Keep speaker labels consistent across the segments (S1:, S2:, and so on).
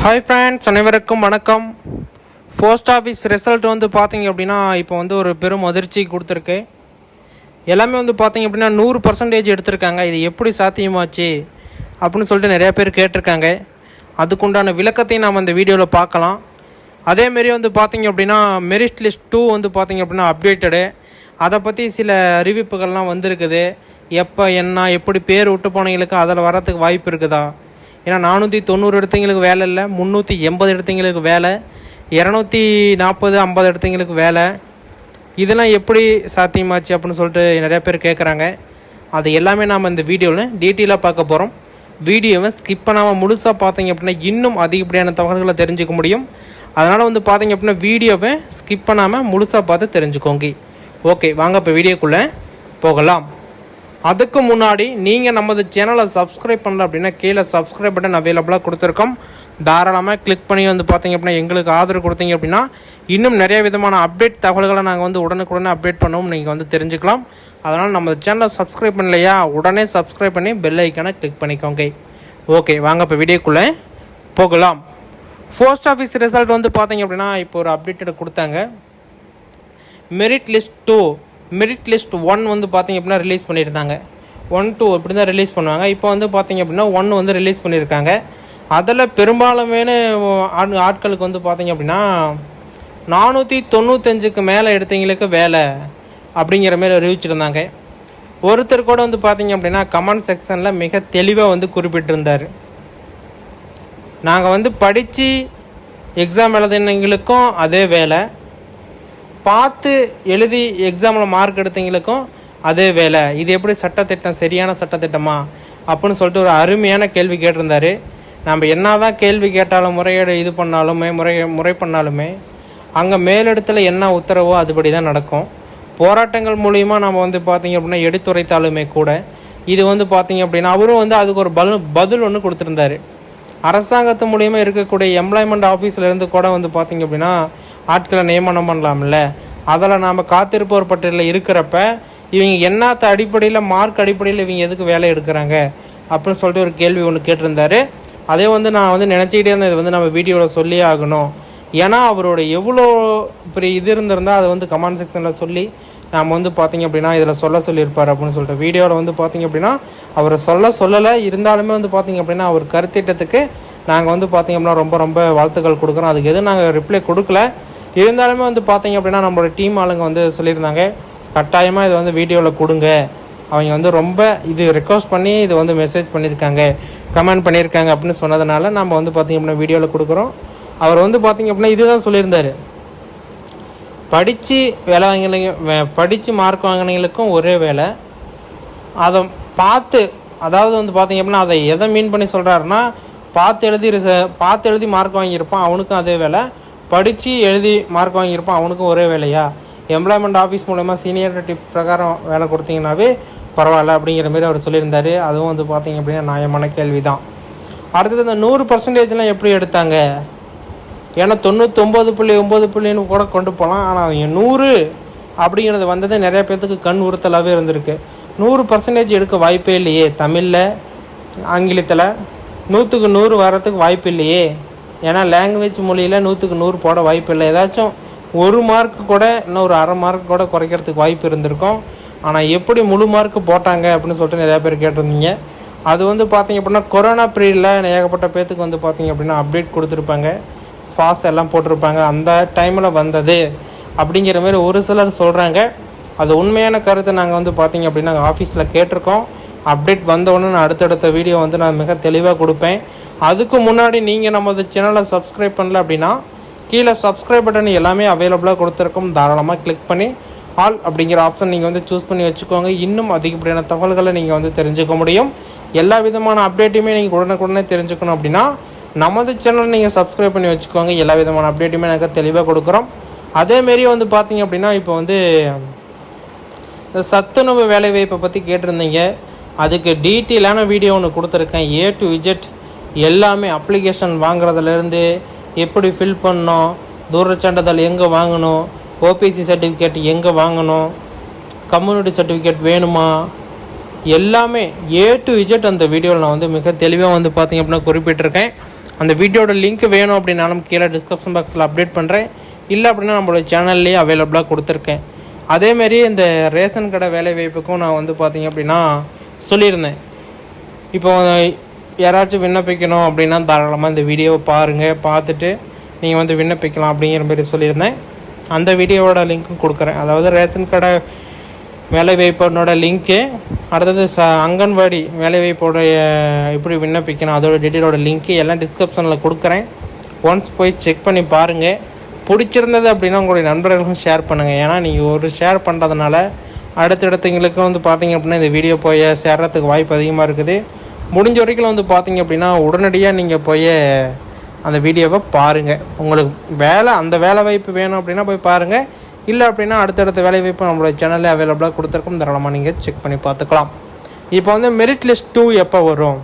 S1: Hi friends, அனைவருக்கும் வணக்கம். Post office result வந்து பார்த்தீங்க அப்படின்னா இப்போ வந்து ஒரு பெரும் அதிர்ச்சி கொடுத்துருக்கு. எல்லாமே வந்து பார்த்தீங்க அப்படின்னா 100% எடுத்திருக்காங்க. இது எப்படி சாத்தியமாச்சு அப்படின்னு சொல்லிட்டு நிறையா பேர் கேட்டிருக்காங்க. அதுக்குண்டான விளக்கத்தையும் நாம் அந்த வீடியோவில் பார்க்கலாம். அதேமாரி வந்து பார்த்தீங்க அப்படின்னா மெரிட் லிஸ்ட் 2 வந்து பார்த்தீங்க அப்படின்னா அப்டேட்டடு. அதை பற்றி சில அறிவிப்புகள்லாம் வந்திருக்குது. எப்போ என்ன எப்படி பேர் விட்டு போனவங்களுக்கு அதில் வரத்துக்கு வாய்ப்பு இருக்குதா? ஏன்னா 490 இடத்துங்களுக்கு வேலை இல்லை, 380 இடத்துங்களுக்கு வேலை, 240 50 இடத்துங்களுக்கு வேலை. இதெல்லாம் எப்படி சாத்தியமாச்சு அப்படின்னு சொல்லிட்டு நிறையா பேர் கேட்குறாங்க. அது எல்லாமே நாம் இந்த வீடியோவில் டீட்டெயிலாக பார்க்க போகிறோம். வீடியோவை ஸ்கிப் பண்ணாமல் முழுசாக பார்த்தீங்க அப்படின்னா இன்னும் அதிகப்படியான தகவல்களை தெரிஞ்சுக்க முடியும். அதனால் வந்து பார்த்தீங்க அப்படின்னா வீடியோவை ஸ்கிப் பண்ணாமல் முழுசாக பார்த்து தெரிஞ்சுக்கோங்க. ஓகே, வாங்க இப்போ வீடியோக்குள்ளே போகலாம். அதுக்கு முன்னாடி நீங்கள் நமது சேனலை சப்ஸ்கிரைப் பண்ணல அப்படின்னா கீழே சப்ஸ்கிரைப் பட்டன் அவைலபிளாக கொடுத்துருக்கோம். தாராளமாக கிளிக் பண்ணி வந்து பார்த்தீங்க அப்படின்னா எங்களுக்கு ஆதரவு கொடுத்தீங்க அப்படின்னா இன்னும் நிறைய விதமான அப்டேட் தகவல்களை நாங்கள் வந்து உடனுக்குடனே அப்டேட் பண்ணுவோம், நீங்கள் வந்து தெரிஞ்சுக்கலாம். அதனால் நம்ம சேனலை சப்ஸ்கிரைப் பண்ணலையா, உடனே சப்ஸ்கிரைப் பண்ணி பெல் ஐக்கானை கிளிக் பண்ணிக்கோங்க. ஓகே, வாங்க இப்போ வீடியோக்குள்ளே போகலாம். போஸ்ட் ஆஃபீஸ் ரிசல்ட் வந்து பார்த்தீங்க அப்படின்னா இப்போ ஒரு அப்டேட்டை கொடுத்தாங்க. மெரிட் லிஸ்ட் 2, மெரிட் லிஸ்ட் 1 வந்து பார்த்திங்க அப்படின்னா ரிலீஸ் பண்ணியிருந்தாங்க. 1 2 இப்படி தான் ரிலீஸ் பண்ணுவாங்க. இப்போ வந்து பார்த்திங்க அப்படின்னா 1 வந்து ரிலீஸ் பண்ணியிருக்காங்க. அதில் பெரும்பாலுமே ஆட்களுக்கு வந்து பார்த்திங்க அப்படின்னா 495க்கு மேலே எடுத்தவங்களுக்கு வேலை அப்படிங்கிற மாரி அறிவிச்சிருந்தாங்க. ஒருத்தர் கூட வந்து பார்த்திங்க அப்படின்னா கமெண்ட் செக்ஷனில் மிக தெளிவாக வந்து குறிப்பிட்டிருந்தார். நாங்கள் வந்து படித்து எக்ஸாம் எழுதினவங்களுக்கும் அதே வேலை, பார்த்து எழுதி எக்ஸாமில் மார்க் எடுத்தவங்களுக்கும் அதே வேலை. இது எப்படி சட்டத்திட்டம், சரியான சட்டத்திட்டமா அப்படின்னு சொல்லிட்டு ஒரு அருமையான கேள்வி கேட்டிருந்தார். நம்ம என்ன தான் கேள்வி கேட்டாலும் முறையீடு இது பண்ணாலுமே முறை பண்ணாலுமே அங்கே மேலிடத்தில் என்ன உத்தரவோ அதுபடி தான் நடக்கும். போராட்டங்கள் மூலிமா நம்ம வந்து பார்த்திங்க அப்படின்னா எடுத்துரைத்தாலுமே கூட இது வந்து பார்த்திங்க அப்படின்னா அவரும் வந்து அதுக்கு ஒரு பதில் ஒன்று கொடுத்துருந்தாரு. அரசாங்கத்து மூலிமா இருக்கக்கூடிய எம்ப்ளாய்மெண்ட் ஆஃபீஸ்லேருந்து கூட வந்து பார்த்திங்க அப்படின்னா ஆட்களை நியமனம் பண்ணலாம்ல. அதில் நாம் காத்திருப்போர் பட்டியலில் இருக்கிறப்ப இவங்க என்னத்த அடிப்படையில், மார்க் அடிப்படையில் இவங்க எதுக்கு வேலை எடுக்கிறாங்க அப்படின்னு சொல்லிட்டு ஒரு கேள்வி ஒன்று கேட்டிருந்தாரு. அதே வந்து நான் வந்து நினச்சிக்கிட்டே இருந்தேன், இது வந்து நம்ம வீடியோவில் சொல்லியே ஆகணும். ஏன்னா அவரோட எவ்வளோ பெரிய இது இருந்திருந்தால் அதை வந்து கமெண்ட் செக்ஷனில் சொல்லி நாம் வந்து பார்த்திங்க அப்படின்னா இதில் சொல்லியிருப்பார் அப்படின்னு சொல்லிட்டு வீடியோவில் வந்து பார்த்திங்க அப்படின்னா அவரை சொல்லலை. இருந்தாலுமே வந்து பார்த்திங்க அப்படின்னா அவர் கருத்திட்டத்துக்கு நாங்கள் வந்து பார்த்திங்க அப்படின்னா ரொம்ப வாழ்த்துக்கள் கொடுக்குறோம். அதுக்கு எதுவும் நாங்கள் ரிப்ளை கொடுக்கல. இருந்தாலுமே வந்து பார்த்திங்க அப்படின்னா நம்மளோட டீம் ஆளுங்க வந்து சொல்லியிருந்தாங்க, கட்டாயமாக இதை வந்து வீடியோவில் கொடுங்க. அவங்க வந்து ரொம்ப இது ரெக்வஸ்ட் பண்ணி இது வந்து மெசேஜ் பண்ணியிருக்காங்க, கமெண்ட் பண்ணியிருக்காங்க அப்படின்னு சொன்னதுனால நம்ம வந்து பார்த்திங்க அப்படின்னா வீடியோவில் கொடுக்குறோம். அவர் வந்து பார்த்திங்க அப்படின்னா இதுதான் சொல்லியிருந்தார், படித்து வேலை படித்து மார்க் வாங்கினவங்களுக்கும் ஒரே வேலை. அதை பார்த்து, அதாவது வந்து பார்த்திங்க அப்படின்னா அதை எதை மீன் பண்ணி சொல்கிறாருன்னா பார்த்து எழுதி மார்க் வாங்கியிருப்பான் அவனுக்கும் அதே வேலை, படித்து எழுதி மார்க் வாங்கியிருப்பான் அவனுக்கும் ஒரே வேலையா? எம்ப்ளாய்மெண்ட் ஆஃபீஸ் மூலமாக சீனியாரிட்டி பிரகாரம் வேலை கொடுத்தீங்கன்னாவே பரவாயில்ல அப்படிங்கிற மாரி அவர் சொல்லியிருந்தார். அதுவும் வந்து பார்த்திங்க அப்படின்னா நியாயமான கேள்வி தான். அடுத்தது இந்த 100%லாம் எப்படி எடுத்தாங்க? ஏன்னா 99.9 கூட கொண்டு போகலாம். ஆனால் அவங்க 100 அப்படிங்கிறது வந்ததே நிறைய பேர்த்துக்கு கண் உறுத்தலாகவே இருந்திருக்கு. 100% எடுக்க வாய்ப்பே இல்லையே. தமிழில் ஆங்கிலத்தில் 100க்கு 100 வரத்துக்கு வாய்ப்பு இல்லையே. ஏன்னா லாங்குவேஜ் மொழியில் 100க்கு 100 போட வாய்ப்பு இல்லை. ஏதாச்சும் 1 மார்க் கூட இன்னும் ஒரு அரை மார்க் கூட குறைக்கிறதுக்கு வாய்ப்பு இருந்திருக்கும். ஆனால் எப்படி முழு மார்க்கு போட்டாங்க அப்படின்னு சொல்லிட்டு நிறையா பேர் கேட்டிருந்தீங்க. அது வந்து பார்த்திங்க அப்படின்னா கொரோனா பீரியடில் ஏகப்பட்ட பேர்த்துக்கு வந்து பார்த்திங்க அப்படின்னா அப்டேட் கொடுத்துருப்பாங்க, ஃபாஸ் எல்லாம் போட்டிருப்பாங்க, அந்த டைமில் வந்தது அப்படிங்கிற மாதிரி ஒரு சிலர் சொல்கிறாங்க. அது உண்மையான கருத்தை நாங்கள் வந்து பார்த்திங்க அப்படின்னா ஆஃபீஸில் கேட்டிருக்கோம். அப்டேட் வந்தவுடனே நான் அடுத்தடுத்த வீடியோ வந்து நான் மிக தெளிவாக கொடுப்பேன். அதுக்கு முன்னாடி நீங்கள் நமது சேனலை சப்ஸ்கிரைப் பண்ணல அப்படின்னா கீழே சப்ஸ்கிரைப் பட்டன் எல்லாமே அவைலபிளாக கொடுத்துருக்கோம். தாராளமாக கிளிக் பண்ணி ஆல் அப்படிங்கிற ஆப்ஷன் நீங்கள் வந்து சூஸ் பண்ணி வச்சுக்கோங்க. இன்னும் அதிகப்படியான தகவல்களை நீங்கள் வந்து தெரிஞ்சுக்க முடியும். எல்லா விதமான அப்டேட்டுமே நீங்கள் உடனுக்குடனே தெரிஞ்சுக்கணும் அப்படின்னா நமது சேனலை நீங்கள் சப்ஸ்கிரைப் பண்ணி வச்சுக்கோங்க. எல்லா விதமான அப்டேட்டுமே நாங்கள் தெளிவாக கொடுக்குறோம். அதேமாரி வந்து பார்த்திங்க அப்படின்னா இப்போ வந்து இந்த சத்துணவு வேலைவாய்ப்பை பற்றி கேட்டிருந்தீங்க. அதுக்கு டீட்டெயிலான வீடியோ ஒன்று கொடுத்துருக்கேன். A to Z எல்லாமே, அப்ளிகேஷன் வாங்குறதுலேருந்து எப்படி ஃபில் பண்ணணும், தூரச்சான்றிதழ் எங்கே வாங்கணும், ஓபிசி சர்டிஃபிகேட் எங்கே வாங்கணும், கம்யூனிட்டி சர்டிஃபிகேட் வேணுமா, எல்லாமே A to Z அந்த வீடியோவில் நான் வந்து மிக தெளிவாக வந்து பார்த்திங்க அப்படின்னா குறிப்பிட்டிருக்கேன். அந்த வீடியோட லிங்க் வேணும் அப்படின்னாலும் கீழே டிஸ்கிரிப்ஷன் பாக்ஸில் அப்டேட் பண்ணுறேன். இல்லை அப்படின்னா நம்மளோட சேனல்லேயே அவைலபிளாக கொடுத்துருக்கேன். அதேமாரி இந்த ரேஷன் கடை வேலைவாய்ப்புக்கும் நான் வந்து பார்த்திங்க அப்படின்னா சொல்லியிருந்தேன். இப்போ யாராச்சும் விண்ணப்பிக்கணும் அப்படின்னா தாராளமாக இந்த வீடியோவை பாருங்கள், பார்த்துட்டு நீங்கள் வந்து விண்ணப்பிக்கலாம் அப்படிங்கிற மாதிரி சொல்லியிருந்தேன். அந்த வீடியோவோட லிங்க்கும் கொடுக்குறேன். அதாவது ரேஷன் கடை வேலைவாய்ப்போட லிங்க்கு, அடுத்தது அங்கன்வாடி வேலைவாய்ப்போடைய எப்படி விண்ணப்பிக்கணும் அதோட டீட்டெயிலோட லிங்க்கு எல்லாம் டிஸ்கிரிப்ஷனில் கொடுக்குறேன். ஒன்ஸ் போய் செக் பண்ணி பாருங்கள். பிடிச்சிருந்தது அப்படின்னா உங்களுடைய நண்பர்களுக்கும் ஷேர் பண்ணுங்கள். ஏன்னா நீங்கள் ஒரு ஷேர் பண்ணுறதுனால அடுத்தடுத்தவங்களுக்கும் வந்து பார்த்திங்க அப்படின்னா இந்த வீடியோ போய் சேர்றதுக்கு வாய்ப்பு அதிகமாக இருக்குது. முடிஞ்ச வரைக்கும் வந்து பார்த்திங்க அப்படின்னா உடனடியாக நீங்கள் போய் அந்த வீடியோவை பாருங்கள். உங்களுக்கு அந்த வேலை வாய்ப்பு வேணும் அப்படின்னா போய் பாருங்கள். இல்லை அப்படின்னா அடுத்தடுத்த வேலை வாய்ப்பு நம்மளோட சேனலில் அவைலபிளாக கொடுத்துருக்கோம். தாராளமாக நீங்கள் செக் பண்ணி பார்த்துக்கலாம். இப்போ வந்து மெரிட் லிஸ்ட் 2 எப்போ வரும்?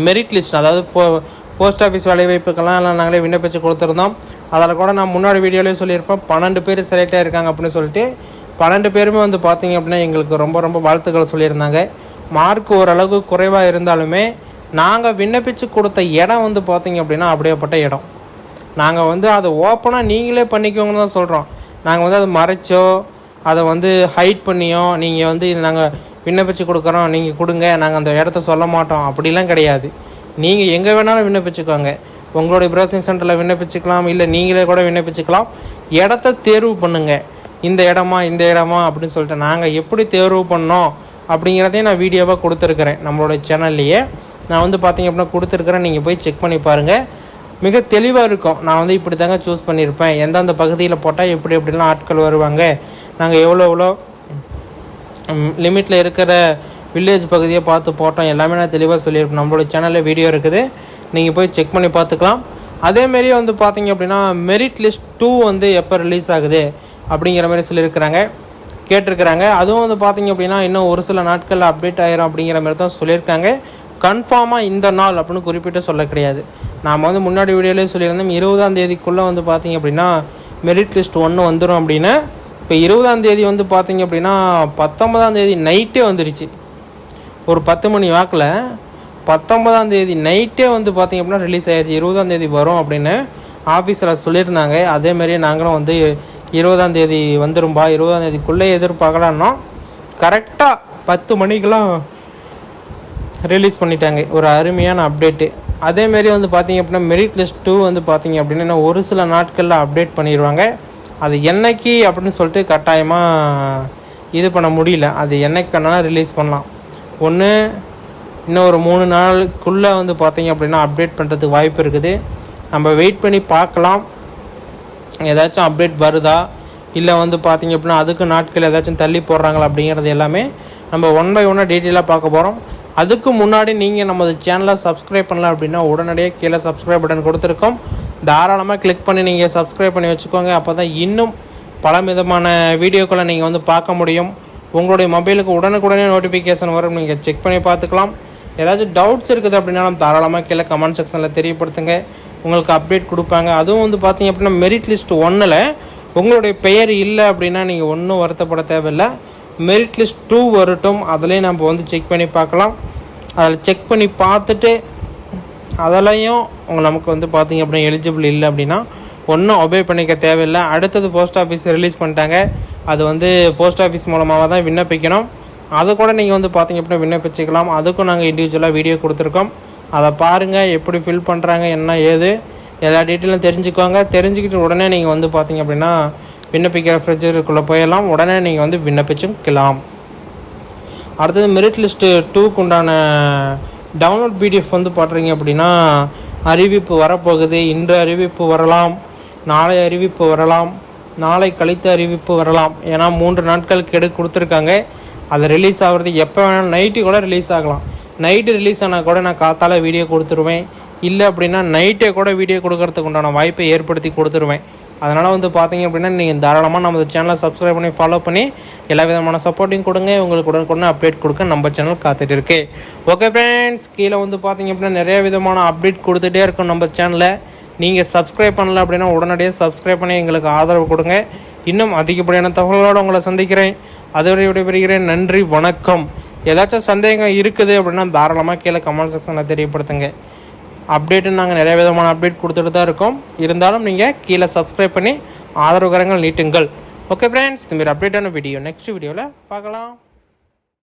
S1: மெரிட் லிஸ்ட் அதாவது போஸ்ட் ஆஃபீஸ் வேலை வாய்ப்புக்கெல்லாம் நாங்களே விண்ணப்பிச்சு கொடுத்துருந்தோம். அதில் கூட நான் முன்னாடி வீடியோலேயே சொல்லியிருப்பேன் 12 பேர் செலக்ட் ஆகிருக்காங்க அப்படின்னு சொல்லிட்டு. 12 பேருமே வந்து பார்த்திங்க அப்படின்னா எங்களுக்கு ரொம்ப ரொம்ப வாழ்த்துக்கள் சொல்லியிருந்தாங்க. மார்க் ஓரளவுக்கு குறைவாக இருந்தாலுமே நாங்கள் விண்ணப்பித்து கொடுத்த இடம் வந்து பார்த்திங்க அப்படின்னா அப்படியேப்பட்ட இடம். நாங்கள் வந்து அதை ஓப்பனாக நீங்களே பண்ணிக்கோங்கன்னு தான் சொல்கிறோம். நாங்கள் வந்து அதை மறைச்சோ அதை வந்து ஹைட் பண்ணியோ நீங்கள் வந்து இது நாங்கள் விண்ணப்பித்து கொடுக்குறோம் நீங்கள் கொடுங்க நாங்கள் அந்த இடத்த சொல்ல மாட்டோம் அப்படிலாம் கிடையாது. நீங்கள் எங்கே வேணாலும் விண்ணப்பிச்சுக்கோங்க. உங்களுடைய ப்ரௌசிங் சென்டரில் விண்ணப்பிச்சுக்கலாம், இல்லை நீங்களே கூட விண்ணப்பிச்சுக்கலாம். இடத்த தேர்வு பண்ணுங்கள். இந்த இடமா அப்படின்னு சொல்லிட்டு நாங்கள் எப்படி தேர்வு பண்ணோம் அப்படிங்கிறதையும் நான் வீடியோவாக கொடுத்துருக்குறேன். நம்மளோட சேனல்லையே நான் வந்து பார்த்திங்க அப்படின்னா கொடுத்துருக்குறேன். நீங்கள் போய் செக் பண்ணி பாருங்கள். மிக தெளிவாக இருக்கும். நான் வந்து இப்படி தாங்க சூஸ் பண்ணியிருப்பேன், எந்தெந்த பகுதியில் போட்டால் எப்படிலாம் ஆட்கள் வருவாங்க, நாங்கள் எவ்வளோ லிமிட்டில் இருக்கிற வில்லேஜ் பகுதியை பார்த்து போட்டோம், எல்லாமே நான் தெளிவாக சொல்லியிருப்பேன். நம்மளோட சேனலில் வீடியோ இருக்குது, நீங்கள் போய் செக் பண்ணி பார்த்துக்கலாம். அதேமாரியே வந்து பார்த்திங்க அப்படின்னா மெரிட் லிஸ்ட் 2 வந்து எப்போ ரிலீஸ் ஆகுது அப்படிங்கிற மாதிரி சொல்லியிருக்கிறாங்க, கேட்டிருக்கிறாங்க. அதுவும் வந்து பார்த்திங்க அப்படின்னா இன்னும் ஒரு சில நாட்களில் அப்டேட் ஆகிரும் அப்படிங்கிற மாதிரி தான் சொல்லியிருக்காங்க. கன்ஃபார்மாக இந்த நாள் அப்படின்னு குறிப்பிட்டு சொல்ல கிடையாது. நாம் வந்து முன்னாடி வீடியோலேயே சொல்லியிருந்தோம் 20ஆம் தேதிக்குள்ளே வந்து பார்த்திங்க அப்படின்னா மெரிட் லிஸ்ட் 1 வந்துடும் அப்படின்னு. இப்போ 20ஆம் தேதி வந்து பார்த்திங்க அப்படின்னா 19ஆம் தேதி நைட்டே வந்துடுச்சு. ஒரு 10 மணி வாக்கில் 19ஆம் தேதி நைட்டே வந்து பார்த்திங்க அப்படின்னா ரிலீஸ் ஆகிடுச்சு. 20ஆம் தேதி வரும் அப்படின்னு ஆஃபீஸில் சொல்லியிருந்தாங்க. அதேமாரியே நாங்களும் வந்து 20ஆம் தேதி வந்துரும்பா, 20ஆம் தேதிக்குள்ளே எதிர்பார்க்கலான்னா கரெக்டாக 10 மணிக்கெலாம் ரிலீஸ் பண்ணிட்டாங்க. ஒரு அருமையான அப்டேட்டு. அதேமாரி வந்து பார்த்திங்க அப்படின்னா மெரிட் லிஸ்ட் 2 வந்து பார்த்திங்க அப்படின்னா ஒரு சில நாட்களில் அப்டேட் பண்ணிடுவாங்க. அது என்னைக்கு அப்படின்னு சொல்லிட்டு கட்டாயமாக இது பண்ண முடியல. அது என்னைக்குனாலும் ரிலீஸ் பண்ணலாம். ஒன்று இன்னும் ஒரு 3 நாளுக்குள்ளே வந்து பார்த்திங்க அப்படின்னா அப்டேட் பண்ணுறதுக்கு வாய்ப்பு இருக்குது. நம்ம வெயிட் பண்ணி பார்க்கலாம் ஏதாச்சும் அப்டேட் வருதா, இல்லை வந்து பார்த்திங்க அப்படின்னா அதுக்கு நாட்கள் ஏதாச்சும் தள்ளி போடுறாங்களா அப்படிங்கிறது எல்லாமே நம்ம 1 by 1 டீட்டெயிலாக பார்க்க போகிறோம். அதுக்கு முன்னாடி நீங்கள் நமது சேனலை சப்ஸ்கிரைப் பண்ணலாம் அப்படின்னா உடனடியாக கீழே சப்ஸ்கிரைப் பட்டன் கொடுத்துருக்கோம். தாராளமாக கிளிக் பண்ணி நீங்கள் சப்ஸ்கிரைப் பண்ணி வச்சுக்கோங்க. அப்போ தான் இன்னும் பல விதமான வீடியோக்களை நீங்கள் வந்து பார்க்க முடியும். உங்களுடைய மொபைலுக்கு உடனுக்குடனே நோட்டிஃபிகேஷன் வரும், நீங்கள் செக் பண்ணி பார்த்துக்கலாம். ஏதாச்சும் டவுட்ஸ் இருக்குது அப்படின்னாலும் தாராளமாக கீழே கமெண்ட் செக்ஷனில் தெரியப்படுத்துங்க, உங்களுக்கு அப்டேட் கொடுப்பாங்க. அதுவும் வந்து பார்த்திங்க அப்படின்னா மெரிட் லிஸ்ட் 1ல் உங்களுடைய பெயர் இல்லை அப்படின்னா நீங்கள் ஒன்றும் வருத்தப்பட தேவையில்லை. மெரிட் லிஸ்ட் 2 வரட்டும், அதிலே நம்ம வந்து செக் பண்ணி பார்க்கலாம். அதில் செக் பண்ணி பார்த்துட்டு அதிலையும் நமக்கு வந்து பார்த்திங்க அப்படின்னா எலிஜிபிள் இல்லை அப்படின்னா ஒன்றும் ஒபே பண்ணிக்க தேவையில்லை. அடுத்தது போஸ்ட் ஆஃபீஸ் ரிலீஸ் பண்ணிட்டாங்க. அது வந்து போஸ்ட் ஆஃபீஸ் மூலமாக தான் விண்ணப்பிக்கணும். அதை கூட நீங்கள் வந்து பார்த்திங்க அப்படின்னா விண்ணப்பிச்சிக்கலாம். அதுக்கும் நாங்கள் இண்டிவிஜுவலாக வீடியோ கொடுத்துருக்கோம். அதை பாருங்கள், எப்படி ஃபில் பண்ணுறாங்க, என்ன ஏது எல்லா டீட்டெயிலும் தெரிஞ்சுக்கோங்க. தெரிஞ்சுக்கிட்டு உடனே நீங்கள் வந்து பார்த்திங்க அப்படின்னா விண்ணப்பிக்கிற ப்ரொசீஜருக்குள்ளே போயிடலாம். உடனே நீங்கள் வந்து விண்ணப்பிச்சுக்கலாம். அடுத்தது மெரிட் லிஸ்ட்டு 2க்கு உண்டான டவுன்லோட் PDF வந்து பார்க்குறீங்க அப்படின்னா அறிவிப்பு வரப்போகுது. இன்று அறிவிப்பு வரலாம், நாளை அறிவிப்பு வரலாம், நாளை கழித்து அறிவிப்பு வரலாம். ஏன்னா 3 நாட்களுக்கு எடுத்து கொடுத்துருக்காங்க. அது ரிலீஸ் ஆகிறது எப்போ வேணாலும் நைட்டு கூட ரிலீஸ் ஆகலாம். நைட்டு ரிலீஸ் ஆனால் கூட நான் காத்தால வீடியோ கொடுத்துருவேன். இல்லை அப்படின்னா நைட்டே கூட வீடியோ கொடுக்கறதுக்கு உண்டான வாய்ப்பை ஏற்படுத்தி கொடுத்துருவேன். அதனால் வந்து பார்த்திங்க அப்படின்னா நீங்கள் தாராளமாக நம்ம சேனலை சப்ஸ்கிரைப் பண்ணி ஃபாலோ பண்ணி எல்லா விதமான சப்போர்ட்டையும் கொடுங்க. உங்களுக்கு உடனுக்குடனே அப்டேட் கொடுக்க நம்ம சேனல் காத்துட்டு இருக்கு. ஓகே ஃப்ரெண்ட்ஸ், கீழே வந்து பார்த்திங்க அப்படின்னா நிறைய விதமான அப்டேட் கொடுத்துட்டே இருக்கும் நம்ம சேனலை. நீங்கள் சப்ஸ்கிரைப் பண்ணல அப்படின்னா உடனடியாக சப்ஸ்கிரைப் பண்ணி எங்களுக்கு ஆதரவு கொடுங்க. இன்னும் அதிகப்படியான தகவலோடு உங்களை சந்திக்கிறேன். அதுவரை விடைபெறுகிறேன். நன்றி, வணக்கம். ஏதாச்சும் சந்தேகம் இருக்குது அப்படின்னா தாராளமாக கீழே கமெண்ட் செக்ஷனில் தெரியப்படுத்துங்க. அப்டேட்டு நாங்கள் நிறைய விதமான அப்டேட் கொடுத்துட்டு தான் இருக்கோம். இருந்தாலும் நீங்கள் கீழே சப்ஸ்கிரைப் பண்ணி ஆதரவு கரங்கள் நீட்டுங்கள். ஓகே ஃப்ரெண்ட்ஸ், இந்த மாதிரி அப்டேட்டான வீடியோ நெக்ஸ்ட் வீடியோவில் பார்க்கலாம்.